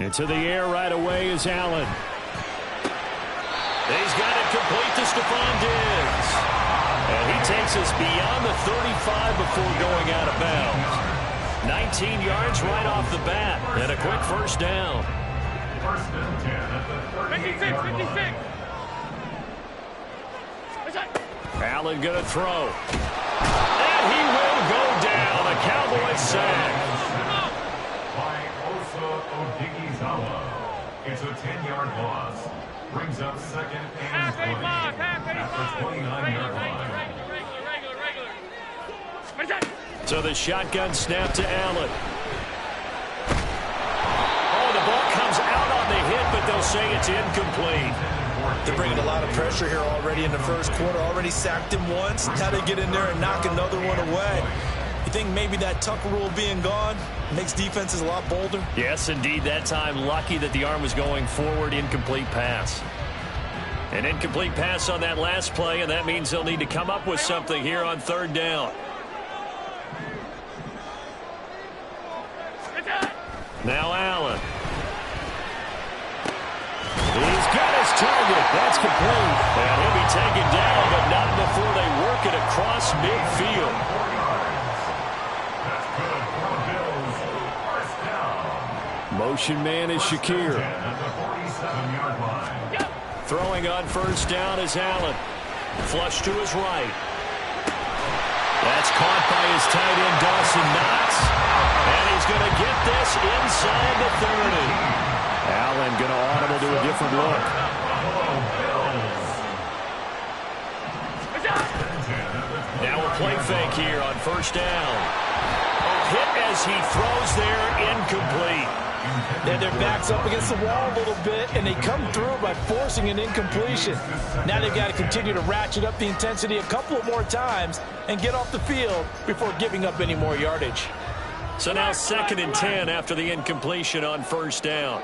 Into the air right away is Allen. He's got it complete to Stephon Diggs. And he takes us beyond the 35 before going out of bounds. 19 yards right off the bat. And a quick first down. First and 10 at the 56. Allen going to throw. And he will go down. A Cowboys sack. By Osa Odighizuwa. It's a 10-yard loss. Brings up second and 20 at the 29-yard line. So the shotgun snap to Allen. Oh, the ball comes out on the hit, but they'll say it's incomplete. They're bringing a lot of pressure here already in the first quarter. Already sacked him once. Now they get in there and knock another one away. You think maybe that tuck rule being gone makes defenses a lot bolder? Yes, indeed. That time, lucky that the arm was going forward. Incomplete pass. An incomplete pass on that last play, and that means they'll need to come up with something here on third down. Now Allen. He's got his target. That's complete. And he'll be taken down, but not before they work it across midfield. Motion man is Shakir. Throwing on first down is Allen. Flush to his right. That's caught by his tight end, Dawson Knox. And he's going to get this inside the 30. Allen going to audible to a different look. Now a play fake here on first down. Hit as he throws there, incomplete. And their back's up against the wall a little bit, and they come through by forcing an incompletion. Now they've got to continue to ratchet up the intensity a couple of more times and get off the field before giving up any more yardage. So now 2nd and 10 after the incompletion on first down.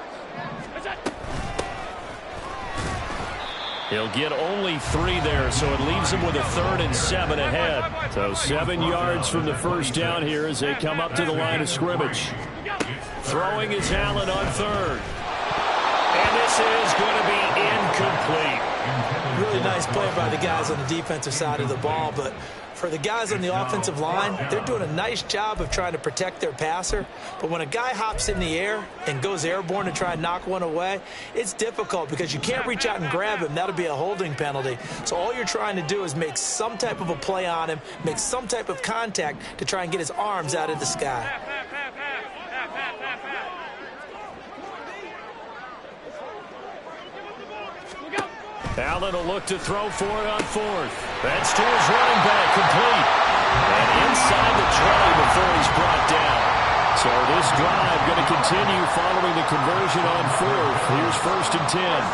He'll get only 3 there, so it leaves him with a 3rd and 7 ahead. So 7 yards from the first down here as they come up to the line of scrimmage. Throwing is Allen on 3rd. And this is going to be incomplete. Really nice play by the guys on the defensive side of the ball, but for the guys on the offensive line, they're doing a nice job of trying to protect their passer. But when a guy hops in the air and goes airborne to try and knock one away, it's difficult because you can't reach out and grab him. That'll be a holding penalty. So all you're trying to do is make some type of a play on him, make some type of contact to try and get his arms out of the sky. Allen will look to throw for it on 4th. That's to his running back, complete. And inside the 20 before he's brought down. So this drive going to continue following the conversion on 4th. Here's 1st and 10.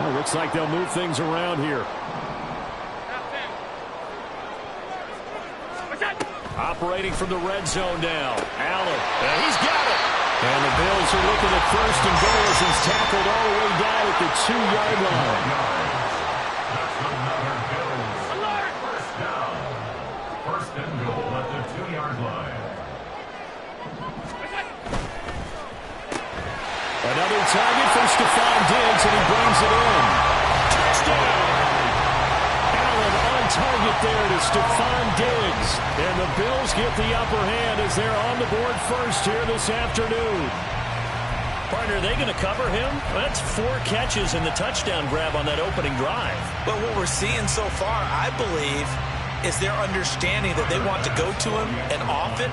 Well, looks like they'll move things around here. Operating from the red zone now. Allen, and he's got it. And the Bills are looking at 1st and goal as he's tackled all the way down at the 2-yard line. First and goal at the 2-yard line. Another target for Stephon Diggs, and he brings it in. Touchdown! Allen on target there to Stephon Diggs. And the Bills get the upper hand as they're on the board first here this afternoon. Partner, are they going to cover him? That's 4 catches and the touchdown grab on that opening drive. But what we're seeing so far, I believe, is their understanding that they want to go to him and often,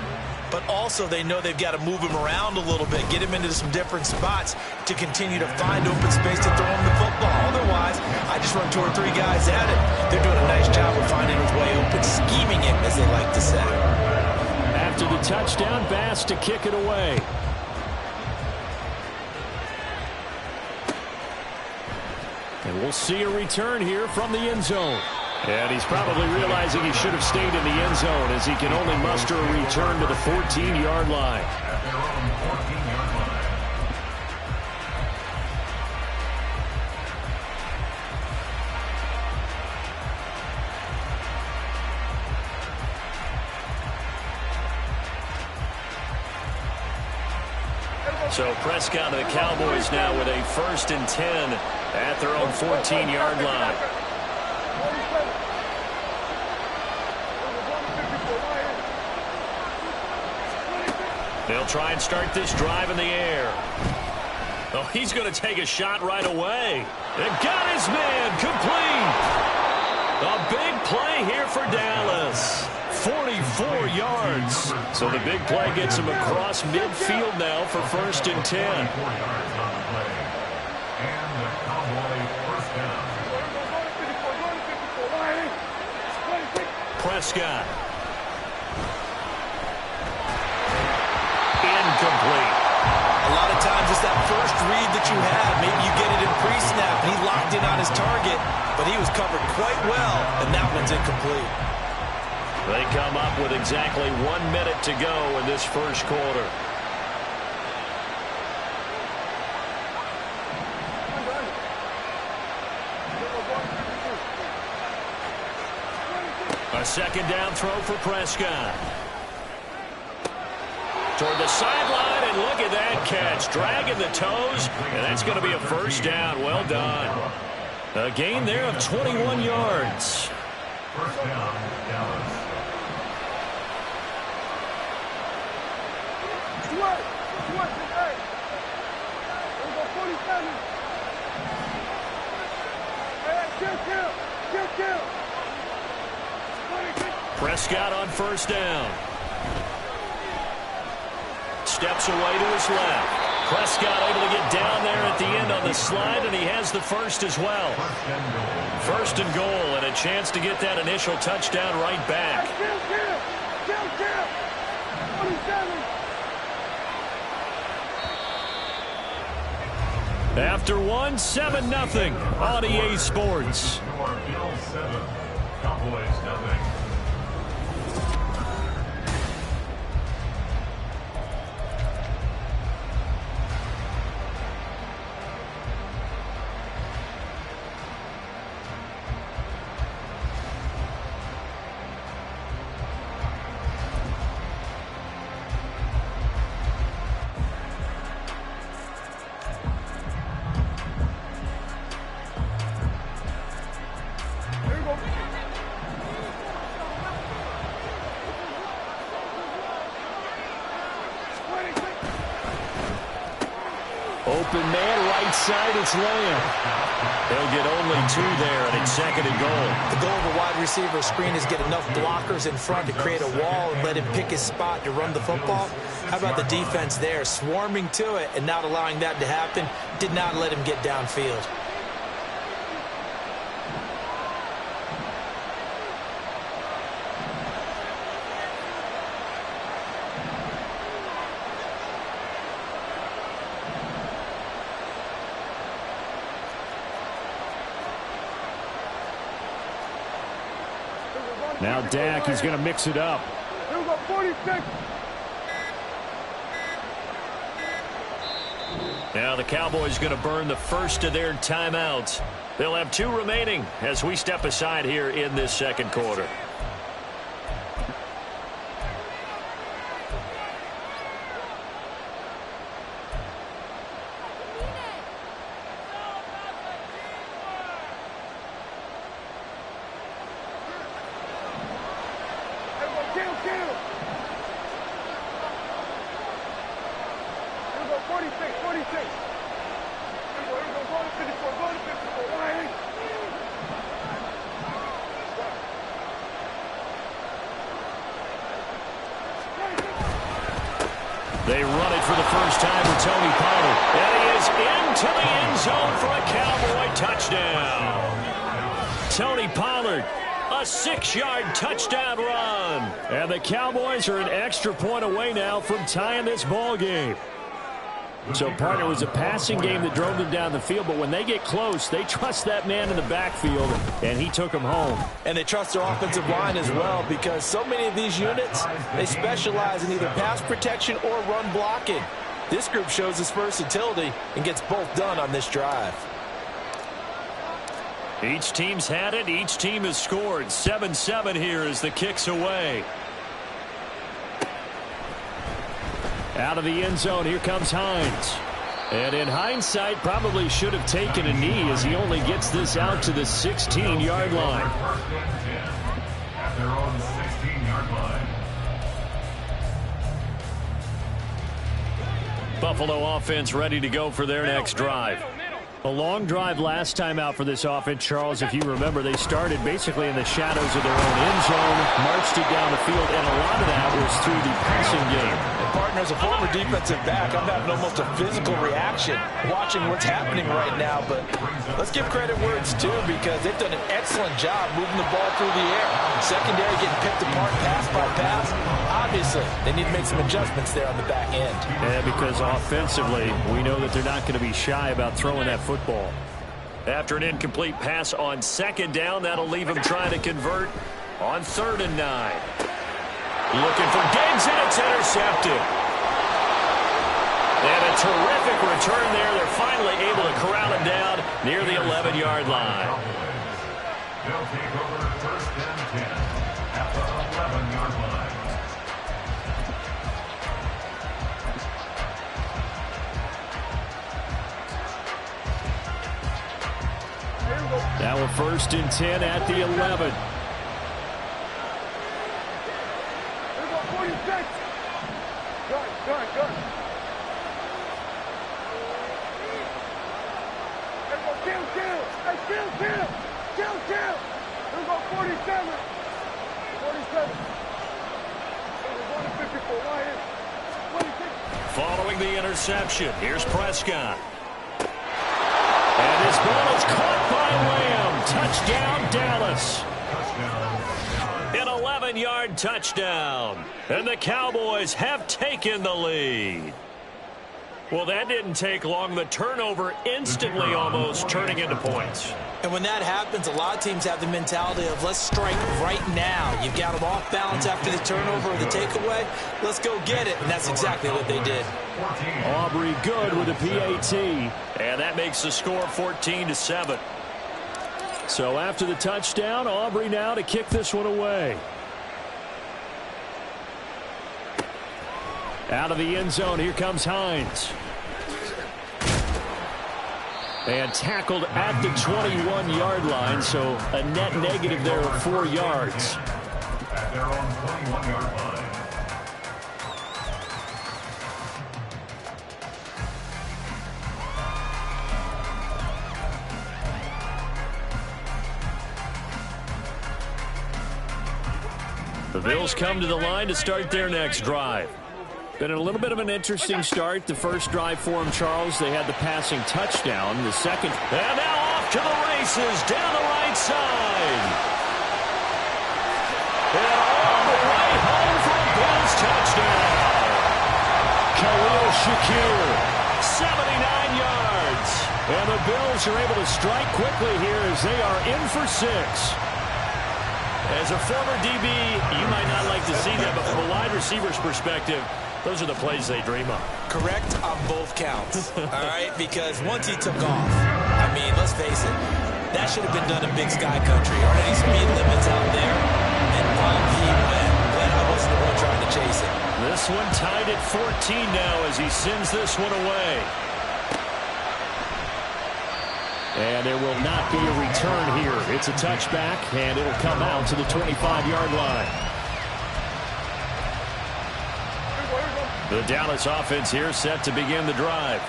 but also they know they've got to move him around a little bit, get him into some different spots to continue to find open space to throw him the football. Otherwise, I just run 2 or 3 guys at it. They're doing a nice job of finding his way open, scheming him, as they like to say. After the touchdown, Bass to kick it away. And we'll see a return here from the end zone. And he's probably realizing he should have stayed in the end zone as he can only muster a return to the 14-yard line. So Prescott and the Cowboys now with a 1st and 10 at their own 14-yard line. They'll try and start this drive in the air. Oh, he's going to take a shot right away. They've got his man complete. A big play here for Dallas. 44 yards. So the big play gets him across midfield now for 1st and 10. And the Cowboy first down. Prescott. Incomplete. A lot of times it's that first read that you have. Maybe you get it in pre-snap, and he locked in on his target, but he was covered quite well, and that one's incomplete. They come up with exactly 1 minute to go in this first quarter. A 2nd down throw for Prescott. Toward the sideline, and look at that catch. Dragging the toes, and that's going to be a 1st down. Well done. A gain there of 21 yards. 1st down, Dallas. Prescott on 1st down. Steps away to his left. Prescott able to get down there at the end on the slide, and he has the 1st as well. 1st and goal, and a chance to get that initial touchdown right back. After 1, 7-0 on EA Sports. Bills 7, Cowboys nothing. Open man, right side, it's Lamb. They'll get only 2 there, and it's 2nd and goal. The goal of a wide receiver screen is get enough blockers in front to create a wall and let him pick his spot to run the football. How about the defense there, swarming to it and not allowing that to happen? Did not let him get downfield. Now Dak, he's going to mix it up. Now the Cowboys going to burn the first of their timeouts. They'll have 2 remaining as we step aside here in this 2nd quarter. They run it for the first time with Tony Pollard. And he is into the end zone for a Cowboy touchdown. Tony Pollard, a 6-yard touchdown run. And the Cowboys are an extra point away now from tying this ball game. So, partner, it was a passing game that drove them down the field, but when they get close, they trust that man in the backfield, and he took them home. And they trust their offensive line as well, because so many of these units, they specialize in either pass protection or run blocking. This group shows its versatility and gets both done on this drive. Each team's had it. Each team has scored. 7-7 here as the kick's away. Out of the end zone, here comes Hines. And in hindsight, probably should have taken a knee as he only gets this out to the 16-yard line. At their own 16-yard line. Buffalo offense ready to go for their next drive. A long drive last time out for this offense, Charles. If you remember, they started basically in the shadows of their own end zone, marched it down the field, and a lot of that was through the passing game. And partner, as a former defensive back, I'm having almost a physical reaction watching what's happening right now. But let's give credit where it's due, because they've done an excellent job moving the ball through the air. Secondary getting picked apart pass by pass. Obviously, they need to make some adjustments there on the back end. Yeah, because offensively, we know that they're not going to be shy about throwing that football. After an incomplete pass on second down, that'll leave him trying to convert on 3rd and 9. Looking for Diggs, and it's intercepted. And a terrific return there. They're finally able to corral him down near the 11-yard line. They'll take over 1st and 10 at the 11-yard line. Now a 1st and 10 at the 11. Following the interception, here's Prescott. And his ball is caught by Lamb. Touchdown, Dallas. An 11-yard touchdown. And the Cowboys have taken the lead. Well, that didn't take long. The turnover instantly almost turning into points. And when that happens, a lot of teams have the mentality of, let's strike right now. You've got them off balance after the turnover or the takeaway. Let's go get it. And that's exactly what they did. Aubrey good with a PAT. And that makes the score 14-7. So after the touchdown, Aubrey now to kick this one away. Out of the end zone, here comes Hines. And tackled at the 21-yard line, so a net negative there of 4 yards. At their own 21-yard line. The Bills come to the line to start their next drive. Been a little bit of an interesting start. The first drive for them, Charles, they had the passing touchdown. The second, and now off to the races down the right side. And all the way home for a Bills touchdown. Khalil Shakir, 79 yards. And the Bills are able to strike quickly here as they are in for 6. As a former DB, you might not like to see that, but from a wide receiver's perspective, those are the plays they dream of. Correct on both counts, all right? Because once he took off, I mean, let's face it, that should have been done in Big Sky Country. Already speed limits out there, and off he went. Glad I wasn't the one trying to chase it. This one tied at 14 now as he sends this one away. And there will not be a return here. It's a touchback, and it'll come out to the 25-yard line. The Dallas offense here set to begin the drive.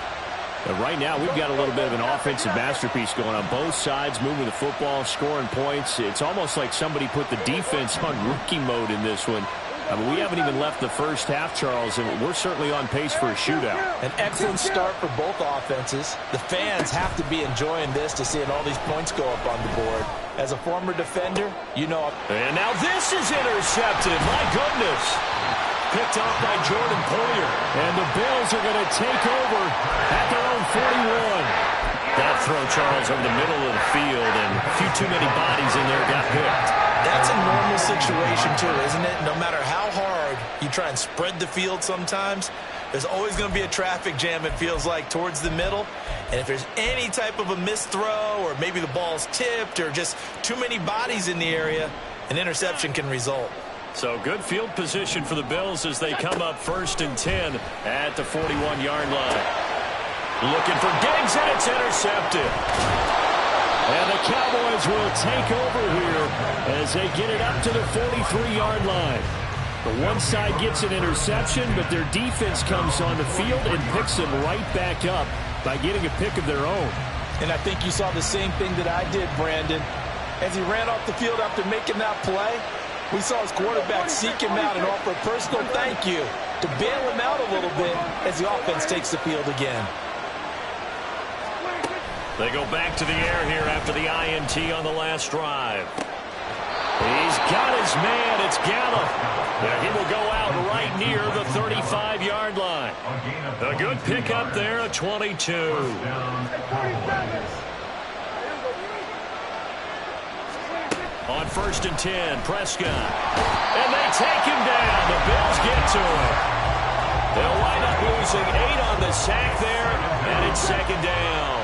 And right now, we've got a little bit of an offensive masterpiece going on. Both sides moving the football, scoring points. It's almost like somebody put the defense on rookie mode in this one. I mean, we haven't even left the first half, Charles, and we're certainly on pace for a shootout. An excellent start for both offenses. The fans have to be enjoying this to seeing all these points go up on the board. As a former defender, you know. And now this is intercepted. My goodness. Picked off by Jordan Poyer. And the Bills are going to take over at their own 41. That throw, Charles, over the middle of the field, and a few too many bodies in there got picked. That's a normal situation, too, isn't it? No matter how hard you try and spread the field sometimes, there's always going to be a traffic jam, it feels like, towards the middle. And if there's any type of a missed throw, or maybe the ball's tipped, or just too many bodies in the area, an interception can result. So good field position for the Bills as they come up 1st and 10 at the 41-yard line. Looking for Diggs, and it's intercepted. And the Cowboys will take over here as they get it up to the 43-yard line. The one side gets an interception, but their defense comes on the field and picks them right back up by getting a pick of their own. And I think you saw the same thing that I did, Brandon. As he ran off the field after making that play, we saw his quarterback seek him out and offer a personal thank you to bail him out a little bit as the offense takes the field again. They go back to the air here after the INT on the last drive. He's got his man. It's Gallup. And he will go out right near the 35-yard line. A good pickup there at 22. On 1st and 10, Prescott. And they take him down. The Bills get to him. They'll wind up losing 8 on the sack there, and it's 2nd down.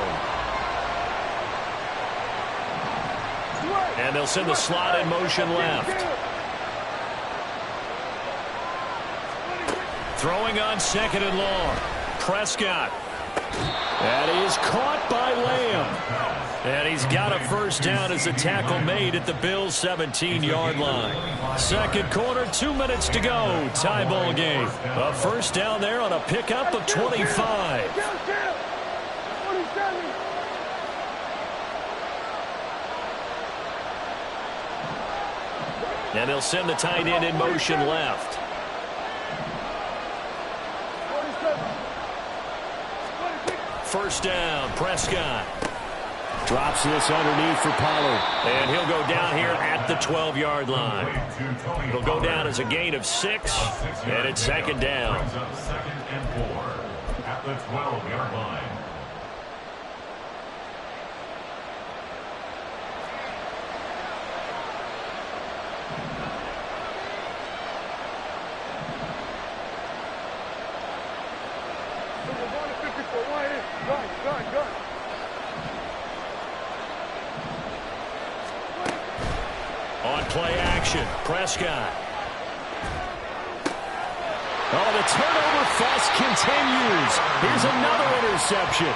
And they'll send the slot in motion left. Throwing on 2nd and long. Prescott. That is caught by Lamb. And he's got a 1st down as a tackle made at the Bills' 17-yard line. Second quarter, 2 minutes to go. Tie ball game. A 1st down there on a pickup of 25. And they'll send the tight end in motion left. First down, Prescott. Drops this underneath for Pollard. And he'll go down here at the 12-yard line. He'll go down as a gain of 6, and it's 2nd down. 2nd and 4 at the 12-yard line. On play action, Prescott. Oh, the turnover fest continues. Here's another interception.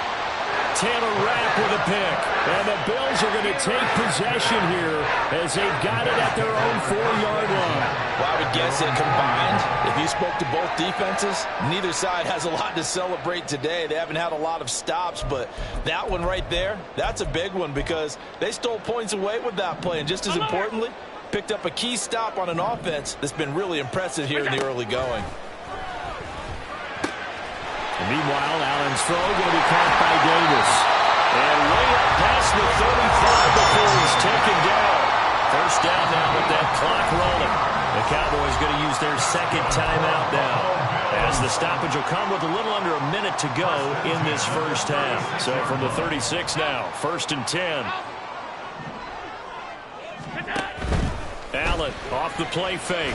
Taylor Rapp with a pick. And the Bills are going to take possession here as they've got it at their own 4-yard line. Well, I would guess that combined, if you spoke to both defenses, neither side has a lot to celebrate today. They haven't had a lot of stops, but that one right there, that's a big one because they stole points away with that play. And just as importantly, picked up a key stop on an offense that's been really impressive here in the early going. And meanwhile, Allen's throw going to be caught by Davis. And way up past the 35 before he's taken down. First down now with that clock rolling. The Cowboys going to use their 2nd timeout now, as the stoppage will come with a little under a minute to go in this first half. So from the 36 now, 1st and 10. Allen off the play fake.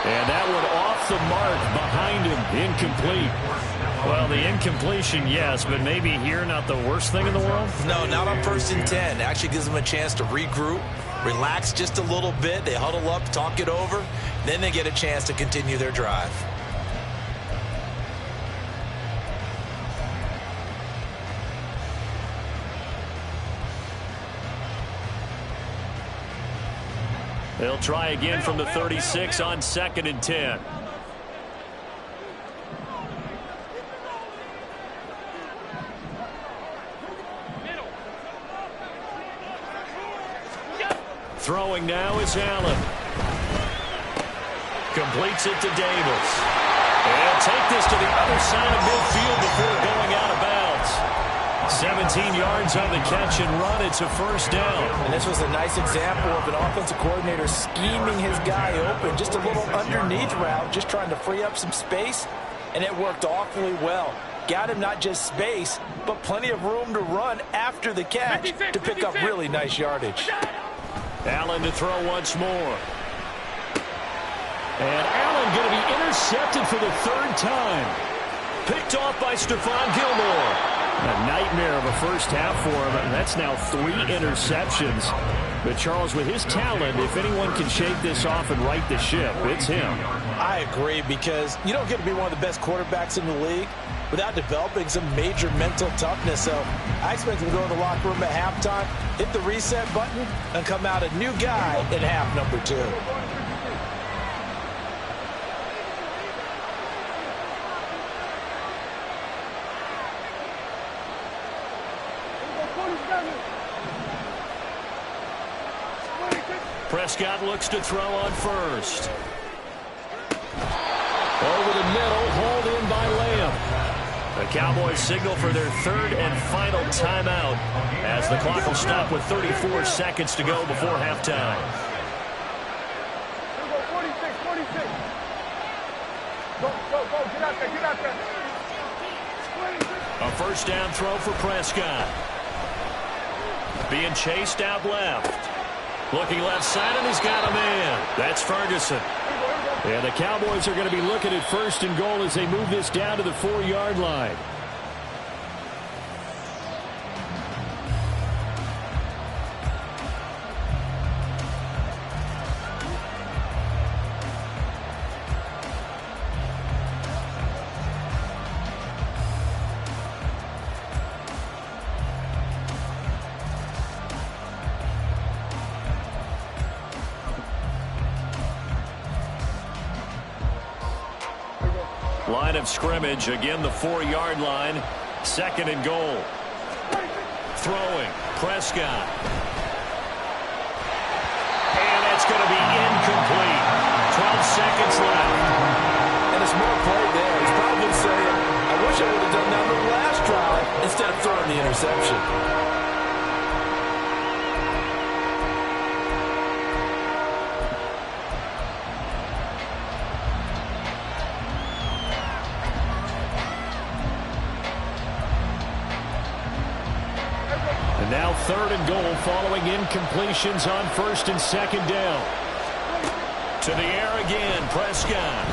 And that one off the mark behind him, incomplete. Well, the incompletion, yes, but maybe here not the worst thing in the world? No, not on 1st and 10. Actually gives them a chance to regroup, relax just a little bit. They huddle up, talk it over. Then they get a chance to continue their drive. They'll try again from the 36 on 2nd and 10. Throwing now is Allen. Completes it to Davis. They'll take this to the other side of midfield before going out of bounds. 17 yards on the catch and run. It's a 1st down. And this was a nice example of an offensive coordinator scheming his guy open. Just a little underneath route, just trying to free up some space. And it worked awfully well. Got him not just space, but plenty of room to run after the catch to pick up really nice yardage. Allen to throw once more. And Allen going to be intercepted for the 3rd time. Picked off by Stephon Gilmore. A nightmare of a first half for him, and that's now 3 interceptions. But, Charles, with his talent, if anyone can shake this off and right the ship, it's him. I agree, because you don't get to be one of the best quarterbacks in the league without developing some major mental toughness. So I expect him to go in the locker room at halftime, hit the reset button, and come out a new guy in half number 2. Prescott looks to throw on first. Over the middle, hauled in by Lamb. The Cowboys signal for their third and final timeout as the clock will stop with 34 seconds to go before halftime. 46. Go, get out there. A first down throw for Prescott. Being chased out left. Looking left side, and he's got a man. That's Ferguson. And the Cowboys are going to be looking at first and goal as they move this down to the 4-yard line. Line of scrimmage, again the 4-yard line. Second and goal. Throwing, Prescott. And it's going to be incomplete. 12 seconds left. And it's more play there. He's probably saying, I wish I would have done that on the last drive instead of throwing the interception. Now third and goal following incompletions on first and second down. To the air again, Prescott.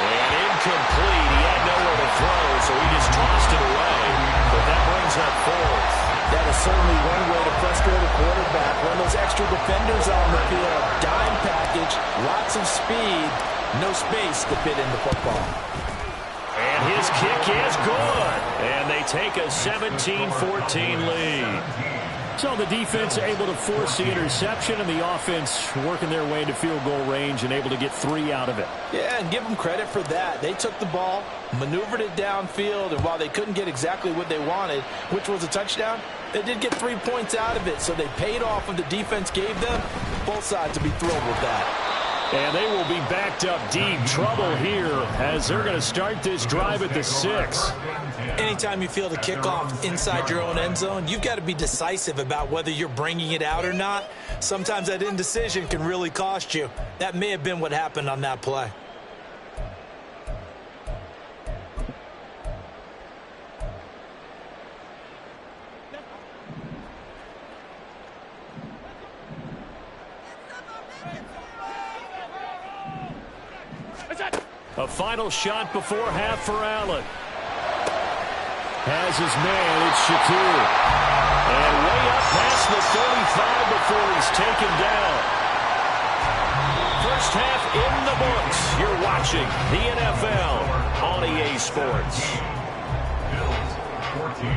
And incomplete. He had nowhere to throw, so he just tossed it away. But that brings up fourth. That is certainly one way to frustrate a quarterback. Run those extra defenders on the field. Dime package, lots of speed, no space to fit in the football. And his kick is good. And they take a 17-14 lead. So the defense able to force the interception, and the offense working their way into field goal range and able to get 3 out of it. Yeah, and give them credit for that. They took the ball, maneuvered it downfield, and while they couldn't get exactly what they wanted, which was a touchdown, they did get 3 points out of it. So they paid off what the defense gave them. Both sides will be thrilled with that. And they will be backed up deep. Trouble here as they're going to start this drive at the 6. Anytime you feel the kickoff inside your own end zone, you've got to be decisive about whether you're bringing it out or not. Sometimes that indecision can really cost you. That may have been what happened on that play. A final shot before half for Allen. Has his man, it's Shakur. And way up past the 35 before he's taken down. First half in the books. You're watching the NFL on EA Sports. Bills 14.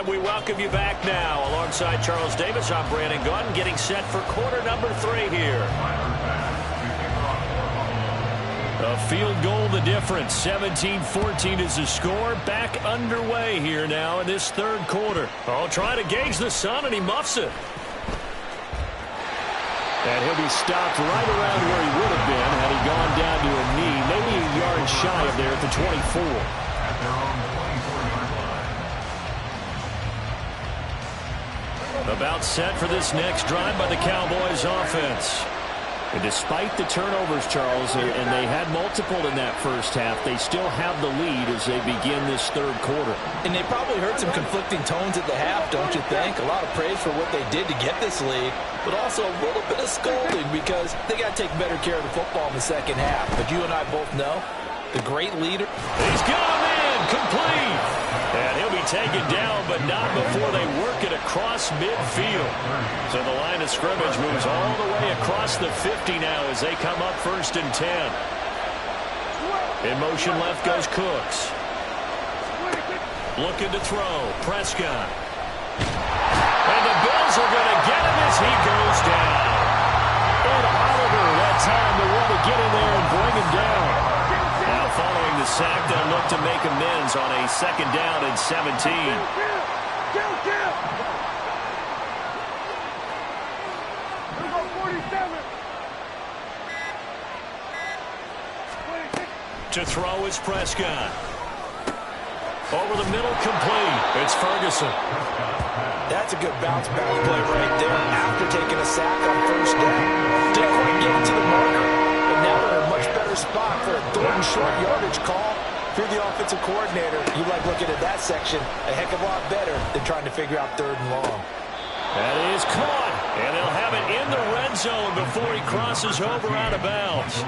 We welcome you back now. Alongside Charles Davis, I'm Brandon Gunn, getting set for quarter number 3 here. A field goal the difference. 17-14 is the score. Back underway here now in this third quarter. Oh, trying to gauge the sun, and he muffs it. And he'll be stopped right around where he would have been had he gone down to a knee, maybe a yard shy of there at the 24. About set for this next drive by the Cowboys offense. And despite the turnovers, Charles, and they had multiple in that first half, they still have the lead as they begin this third quarter. And they probably heard some conflicting tones at the half, don't you think? A lot of praise for what they did to get this lead, but also a little bit of scolding because they got to take better care of the football in the second half. But you and I both know the great leader. He's got him in, complete. And he'll be taken down, but not before they work it across midfield. So the line of scrimmage moves all the way across the 50 now as they come up 1st and 10. In motion left goes Cooks. Looking to throw. Prescott. And the Bills are going to get him as he goes down. And Oliver that time to want to get in there and bring him down. Now following the sack, they'll look to make amends on a 2nd down and 17. To throw is Prescott. Over the middle, complete. It's Ferguson. That's a good bounce back play right there after taking a sack on 1st down. Didn't quite get it to the marker, but now they're in a much better spot for a 3rd and short yardage call. If you're the offensive coordinator, you like looking at that section a heck of a lot better than trying to figure out 3rd and long. That is caught, and they'll have it in the red zone before he crosses over out of bounds.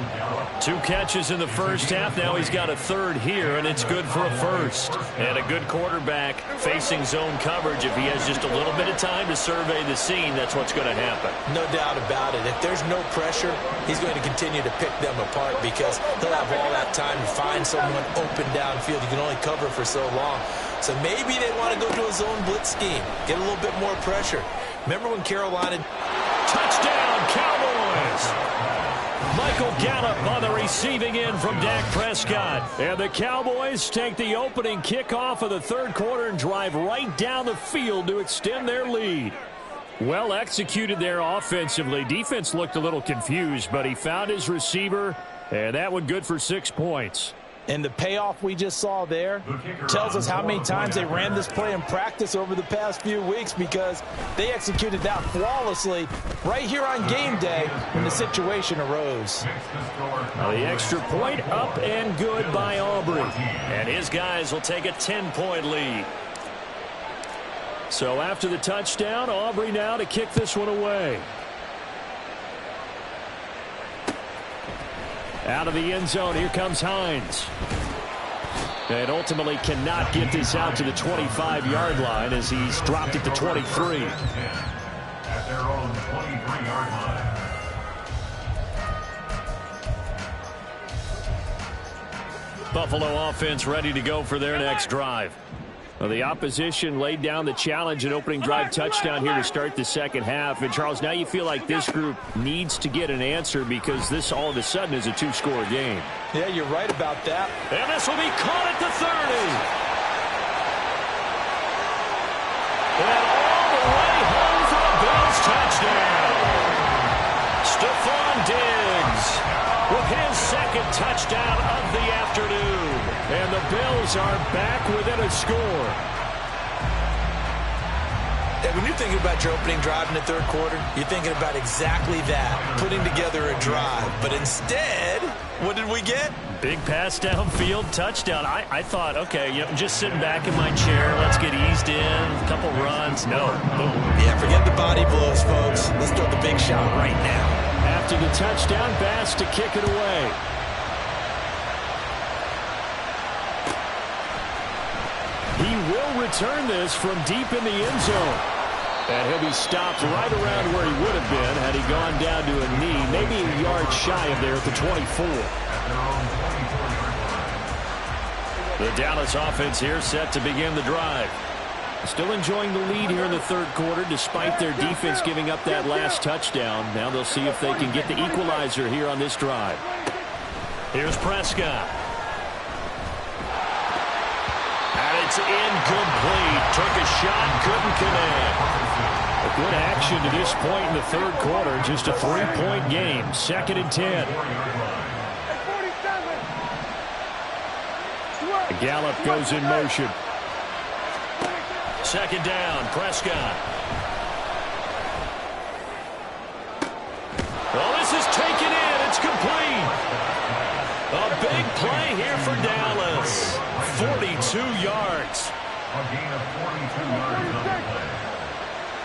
2 catches in the first half. Now he's got a 3rd here, and it's good for a 1st. And a good quarterback facing zone coverage. If he has just a little bit of time to survey the scene, that's what's going to happen. No doubt about it. If there's no pressure, he's going to continue to pick them apart because he'll have all that time to find someone open downfield. You can only cover for so long. So maybe they want to go to a zone blitz scheme, get a little bit more pressure. Remember when Carolina... Touchdown, Cowboys! Michael Gallup on the receiving end from Dak Prescott. And the Cowboys take the opening kickoff of the 3rd quarter and drive right down the field to extend their lead. Well executed there offensively. Defense looked a little confused, but he found his receiver, and that one good for 6 points. And the payoff we just saw there tells us how many times they ran this play in practice over the past few weeks because they executed that flawlessly right here on game day when the situation arose. The extra point up and good by Aubrey. And his guys will take a 10-point lead. So after the touchdown, Aubrey now to kick this one away. Out of the end zone, here comes Hines. And ultimately cannot get this out to the 25-yard line as he's dropped it to 23. At their own 23-yard line. Buffalo offense ready to go for their next drive. Well, the opposition laid down the challenge and opening drive touchdown here to start the second half. And, Charles, now you feel like this group needs to get an answer because this all of a sudden is a 2-score game. Yeah, you're right about that. And this will be caught at the 30. And all the way home for a Bills touchdown. Stephon Diggs with his 2nd touchdown of the afternoon. And the Bills are back within a score. And when you're thinking about your opening drive in the 3rd quarter, you're thinking about exactly that, putting together a drive. But instead, what did we get? Big pass downfield, touchdown. I thought, okay, just sitting back in my chair, let's get eased in, a couple runs. No. Boom. Yeah, forget the body blows, folks. Let's throw the big shot right now. After the touchdown, Bass to kick it away. He will return this from deep in the end zone. And he'll be stopped right around where he would have been had he gone down to a knee, maybe a yard shy of there at the 24. The Dallas offense here set to begin the drive. Still enjoying the lead here in the 3rd quarter despite their defense giving up that last touchdown. Now they'll see if they can get the equalizer here on this drive. Here's Prescott. It's incomplete. Took a shot, couldn't connect. A good action to this point in the 3rd quarter. Just a 3-point game. 2nd and 10. Gallup goes in motion. 2nd down, Prescott. Well, this is taken play here for Dallas. 42 yards. A gain of 42 yards on the play.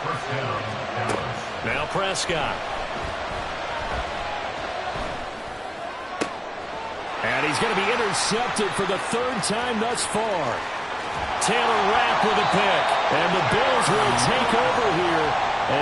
First down, Dallas. Now Prescott. And he's going to be intercepted for the third time thus far. Taylor Rapp with a pick. And the Bills will take over here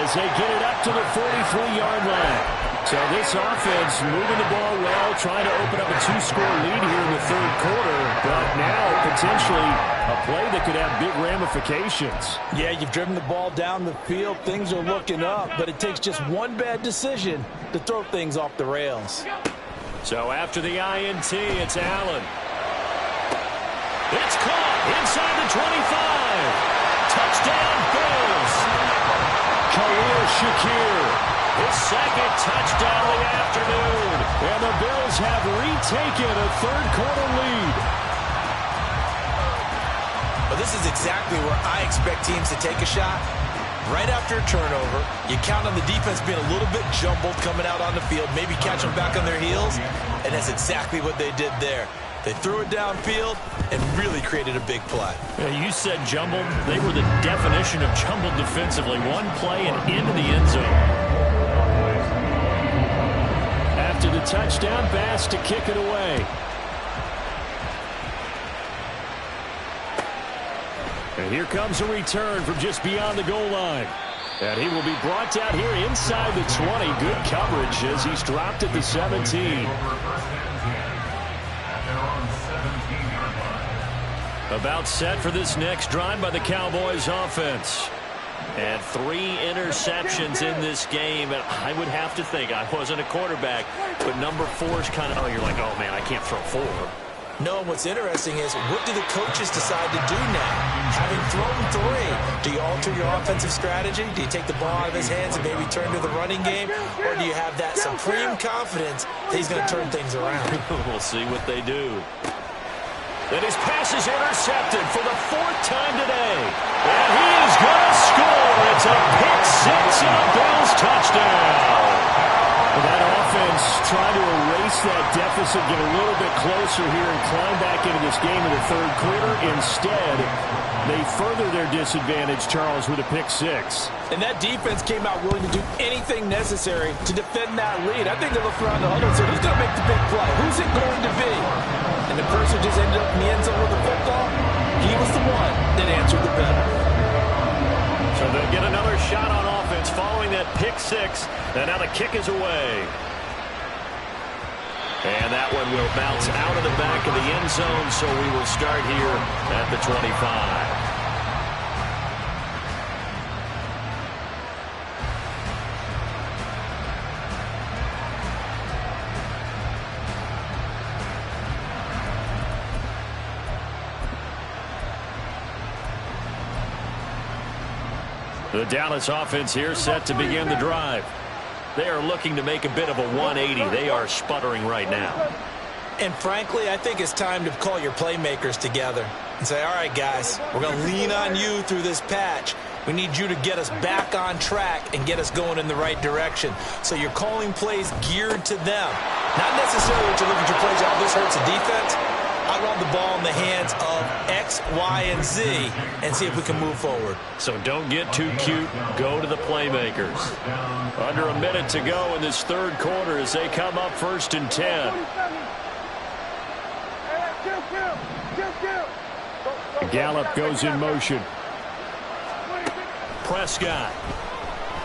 as they get it up to the 43-yard line. So this offense moving the ball well, trying to open up a 2-score lead here in the third quarter. But now potentially a play that could have big ramifications. Yeah, you've driven the ball down the field. Things are looking up, but it takes just one bad decision to throw things off the rails. So after the INT, it's Allen. It's caught inside the 25. Touchdown, Bills. Khalil Shakir, his second touchdown of the afternoon. And the Bills have retaken a third-quarter lead. Well, this is exactly where I expect teams to take a shot. Right after a turnover, you count on the defense being a little bit jumbled coming out on the field, maybe catch them back on their heels, and that's exactly what they did there. They threw it downfield and really created a big play. Yeah, you said jumbled. They were the definition of jumbled defensively. One play and into the end zone. After the touchdown, Bass to kick it away. And here comes a return from just beyond the goal line. And he will be brought down here inside the 20. Good coverage as he's dropped at the 17. About set for this next drive by the Cowboys offense. And 3 interceptions in this game. And I would have to think, I wasn't a quarterback, but number 4 is kind of, you're like, oh man, I can't throw 4. No, what's interesting is, what do the coaches decide to do now? Having thrown 3, do you alter your offensive strategy? Do you take the ball out of his hands and maybe turn to the running game? Or do you have that supreme confidence that he's going to turn things around? We'll see what they do. And his pass is intercepted for the 4th time today. And he is going to score. It's a pick 6 and a Bills touchdown. That offense trying to erase that deficit, get a little bit closer here and climb back into this game in the third quarter. Instead, they further their disadvantage, Charles, with a pick 6. And that defense came out willing to do anything necessary to defend that lead. I think they looked around the huddle and said, who's going to make the big play? Who's it going to be? And the person just ended up in the end zone with the football. He was the one that answered the bell. So they'll get another shot on offense following that pick 6. And now the kick is away. And that one will bounce out of the back of the end zone, so we will start here at the 25. The Dallas offense here set to begin the drive. They are looking to make a bit of a 180. They are sputtering right now. And frankly, I think it's time to call your playmakers together and say, all right, guys, we're going to lean on you through this patch. We need you to get us back on track and get us going in the right direction. So you're calling plays geared to them. Not necessarily to look at your plays, oh, this hurts the defense. I want the ball in the hands of X, Y, and Z and see if we can move forward. So don't get too cute. Go to the playmakers. Under a minute to go in this third quarter as they come up 1st and 10. Gallup goes in motion. Prescott.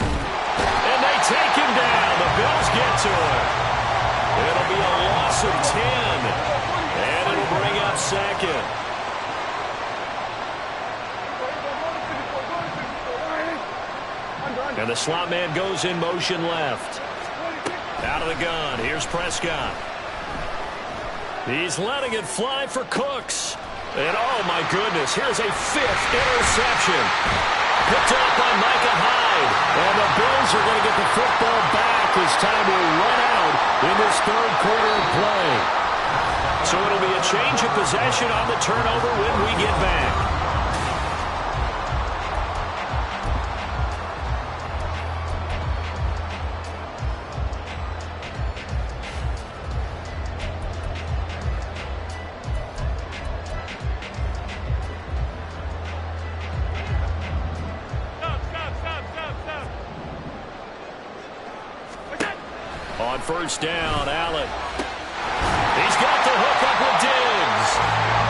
And they take him down. The Bills get to him. It'll be a loss of 10. And it'll bring up 2nd. And the slot man goes in motion left. Out of the gun. Here's Prescott. He's letting it fly for Cooks. And oh my goodness, here's a 5th interception. Picked up by Micah Hyde. And the Bills are going to get the football back as time will run out in this third quarter of play. So it'll be a change of possession on the turnover when we get back. On first down, Allen. He's got the hook up with Diggs.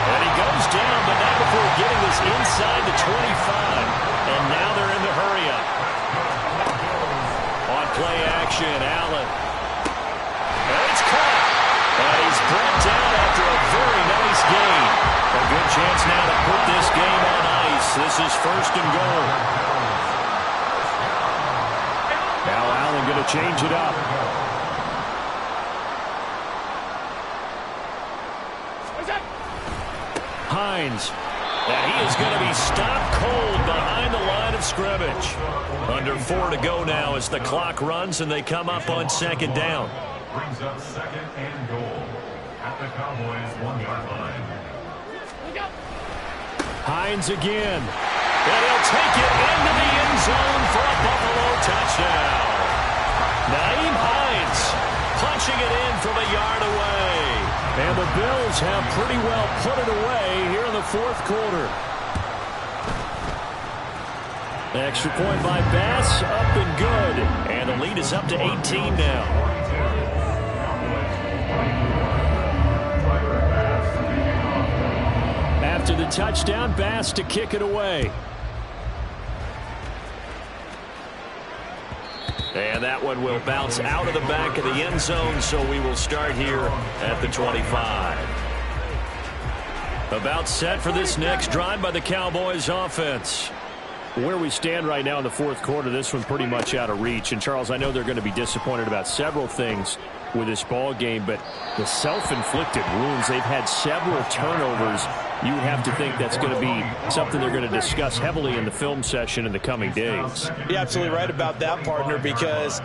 And he goes down, but not before getting this inside the 25. And now they're in the hurry-up. On play action, Allen. And it's caught. And he's brought down after a very nice gain. A good chance now to put this game on ice. This is first and goal. Now Allen going to change it up. Hines. And he is going to be stopped cold behind the line of scrimmage. Under 4 to go now as the clock runs and they come up on second down. Brings up second and goal at the Cowboys' 1-yard line. Hines again. And he'll take it into the end zone for a Buffalo touchdown. Nyheim Hines punching it in from a yard away. And the Bills have pretty well put it away here in the fourth quarter. Extra point by Bass, up and good. And the lead is up to 18 now. After the touchdown, Bass to kick it away. And that one will bounce out of the back of the end zone, so we will start here at the 25. About set for this next drive by the Cowboys offense. Where we stand right now in the fourth quarter, this one's pretty much out of reach. And, Charles, I know they're going to be disappointed about several things with this ball game, but the self-inflicted wounds, they've had several turnovers. You would have to think that's going to be something they're going to discuss heavily in the film session in the coming days. You're absolutely right about that, partner, because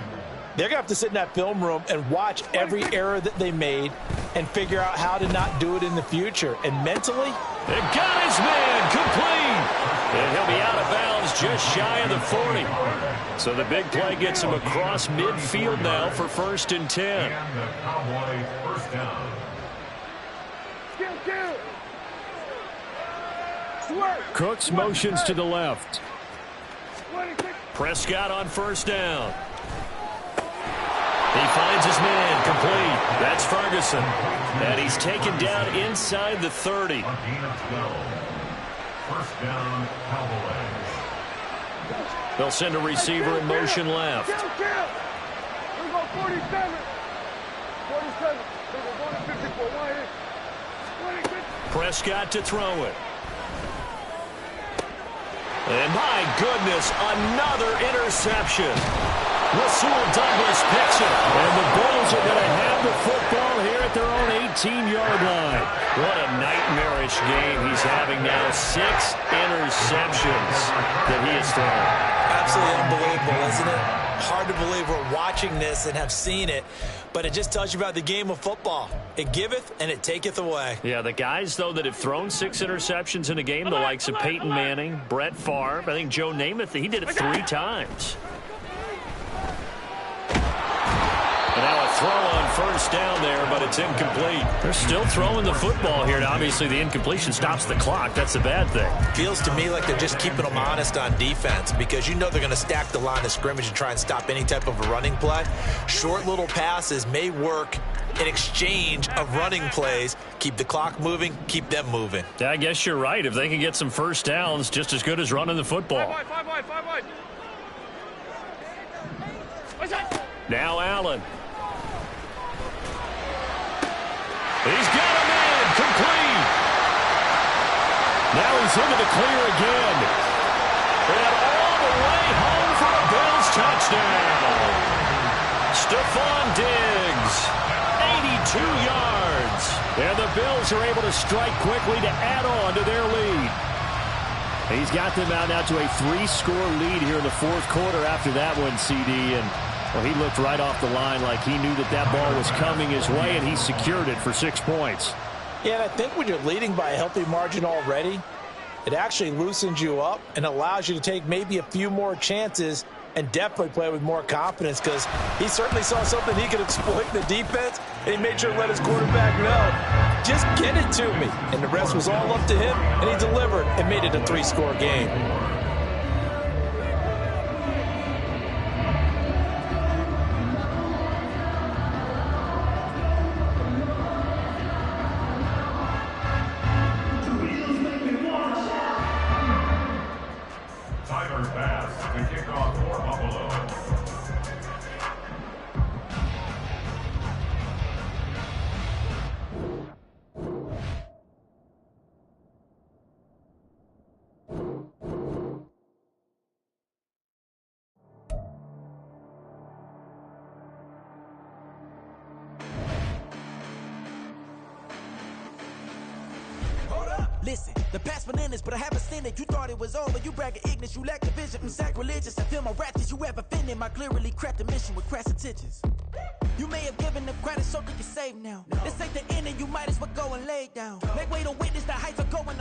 they're going to have to sit in that film room and watch every error that they made and figure out how to not do it in the future. And mentally, they've got his man complete. And he'll be out of bounds just shy of the 40. So the big play gets him across midfield now for first and 10. And the Cowboys first down. Cooks motions to the left. Prescott on first down. He finds his man complete. That's Ferguson. And he's taken down inside the 30. A gain of 12. First down, Cowboys. They'll send a receiver in motion left. Here we go, 47. 47. We're going to 54. 1 Prescott to throw it. And my goodness, another interception. Rasul Douglas picks it. And the Bills are going to have the football here at their own 18-yard line. What a nightmarish game he's having now. 6 interceptions that he has thrown. absolutely unbelievable, isn't it? Hard to believe we're watching this and have seen it, but it just tells you about the game of football. It giveth and it taketh away. Yeah, the guys, though, that have thrown 6 interceptions in a game, the likes of Peyton Manning, Brett Favre, I think Joe Namath, he did it 3 times. And now a throw on first down there, but it's incomplete. They're still throwing the football here, and obviously the incompletion stops the clock. That's the bad thing. Feels to me like they're just keeping them honest on defense, because you know they're going to stack the line of scrimmage and try and stop any type of a running play. Short little passes may work in exchange of running plays. Keep the clock moving, keep them moving. I guess you're right. If they can get some first downs, just as good as running the football. Five wide. Now Allen. He's got a man complete. Now he's into the clear again. And all the way home for a Bills touchdown. Stephon Diggs, 82 yards. And the Bills are able to strike quickly to add on to their lead. He's got them out now to a 3-score lead here in the fourth quarter after that one, CD. And well, he looked right off the line like he knew that that ball was coming his way, and he secured it for 6 points. Yeah, and I think when you're leading by a healthy margin already, it actually loosens you up and allows you to take maybe a few more chances and definitely play with more confidence, because he certainly saw something he could exploit in the defense, and he made sure to let his quarterback know, just get it to me. And the rest was all up to him, and he delivered and made it a 3-score game. Listen, the past bananas, but I haven't seen it. You thought it was over, you bragging ignorance, you lack the vision. Sacrilegious, I feel my wrath. Did you ever offended? My clearly craft a mission with crass intentions. You may have given the credit, so think you're safe now. This ain't the end, and you might as well go and lay down. Make way to witness the heights of going.